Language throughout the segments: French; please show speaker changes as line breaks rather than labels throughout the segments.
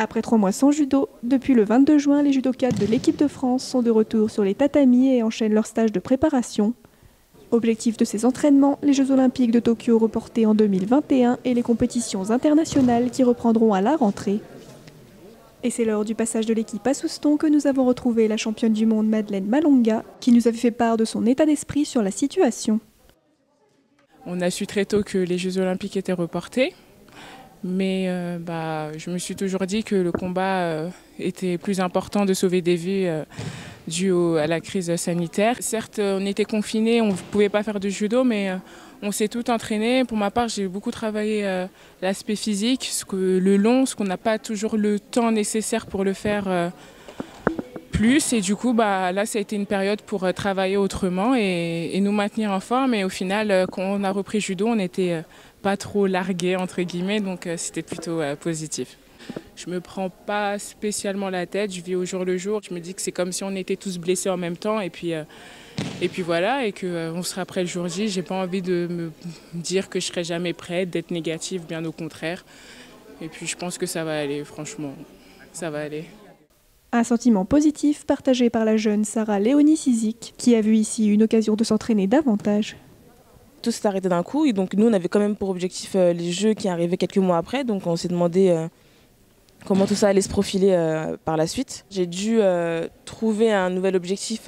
Après 3 mois sans judo, depuis le 22 juin, les judokas de l'équipe de France sont de retour sur les tatamis et enchaînent leur stage de préparation. Objectif de ces entraînements, les Jeux Olympiques de Tokyo reportés en 2021 et les compétitions internationales qui reprendront à la rentrée. Et c'est lors du passage de l'équipe à Souston que nous avons retrouvé la championne du monde Madeleine Malonga, qui nous avait fait part de son état d'esprit sur la situation.
On a su très tôt que les Jeux Olympiques étaient reportés. Mais je me suis toujours dit que le combat était plus important de sauver des vies dues à la crise sanitaire. Certes, on était confinés, on ne pouvait pas faire de judo, mais on s'est tout entraîné. Pour ma part, j'ai beaucoup travaillé l'aspect physique, ce qu'on n'a pas toujours le temps nécessaire pour le faire plus. Et du coup, là, ça a été une période pour travailler autrement et nous maintenir en forme. Et au final, quand on a repris judo, on était pas trop largué entre guillemets, donc c'était plutôt positif. Je me prends pas spécialement la tête, je vis au jour le jour. Je me dis que c'est comme si on était tous blessés en même temps et puis voilà, et qu'on sera prêt le jour J. J'ai pas envie de me dire que je serai jamais prête, d'être négative, bien au contraire. Et puis je pense que ça va aller, franchement, ça va aller.
Un sentiment positif partagé par la jeune Sarah Léonie Sizik, qui a vu ici une occasion de s'entraîner davantage.
Tout s'est arrêté d'un coup et donc nous on avait quand même pour objectif les Jeux qui arrivaient quelques mois après, donc on s'est demandé comment tout ça allait se profiler par la suite. J'ai dû trouver un nouvel objectif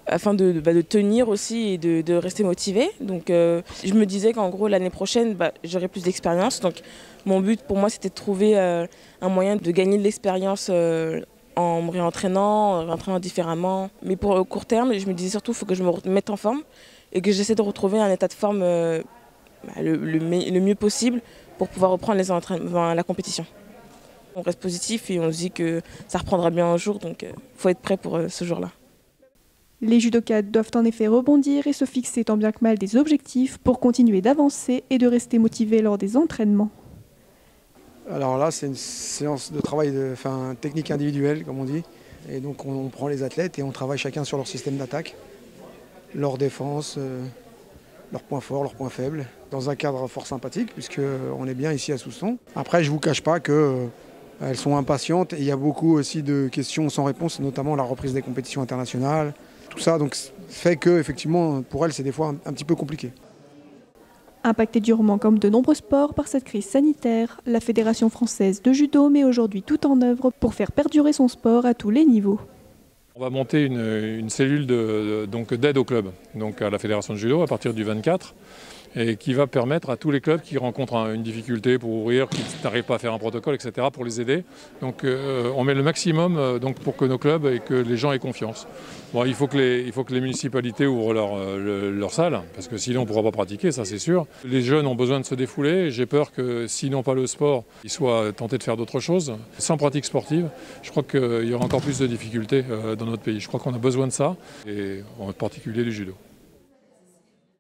afin de tenir aussi et de rester motivée. Donc je me disais qu'en gros l'année prochaine j'aurais plus d'expérience, donc mon but pour moi c'était de trouver un moyen de gagner de l'expérience en me réentraînant, en réentraînant différemment. Mais pour le court terme, je me disais surtout qu'il faut que je me mette en forme et que j'essaie de retrouver un état de forme le mieux possible pour pouvoir reprendre la compétition. On reste positif et on se dit que ça reprendra bien un jour, donc il faut être prêt pour ce jour-là.
Les judokas doivent en effet rebondir et se fixer tant bien que mal des objectifs pour continuer d'avancer et de rester motivés lors des entraînements.
Alors là, c'est une séance de travail technique individuelle, comme on dit. Et donc on prend les athlètes et on travaille chacun sur leur système d'attaque, leur défense, leurs points forts, leurs points faibles, dans un cadre fort sympathique, puisqu'on est bien ici à Souston. Après, je ne vous cache pas qu'elles sont impatientes et il y a beaucoup aussi de questions sans réponse, notamment la reprise des compétitions internationales. Tout ça donc, fait que, effectivement, pour elles, c'est des fois un petit peu compliqué.
Impactée durement comme de nombreux sports par cette crise sanitaire, la Fédération française de judo met aujourd'hui tout en œuvre pour faire perdurer son sport à tous les niveaux.
On va monter une cellule d'aide au club, donc à la Fédération de judo à partir du 24, et qui va permettre à tous les clubs qui rencontrent une difficulté pour ouvrir, qui n'arrivent pas à faire un protocole, etc., pour les aider. Donc on met le maximum pour que nos clubs et que les gens aient confiance. Bon, il faut que les municipalités ouvrent leur salle, parce que sinon on ne pourra pas pratiquer, ça c'est sûr. Les jeunes ont besoin de se défouler, j'ai peur que s'ils n'ont pas le sport, ils soient tentés de faire d'autres choses. Sans pratique sportive, je crois qu'il y aura encore plus de difficultés dans notre pays. Je crois qu'on a besoin de ça, et en particulier du judo.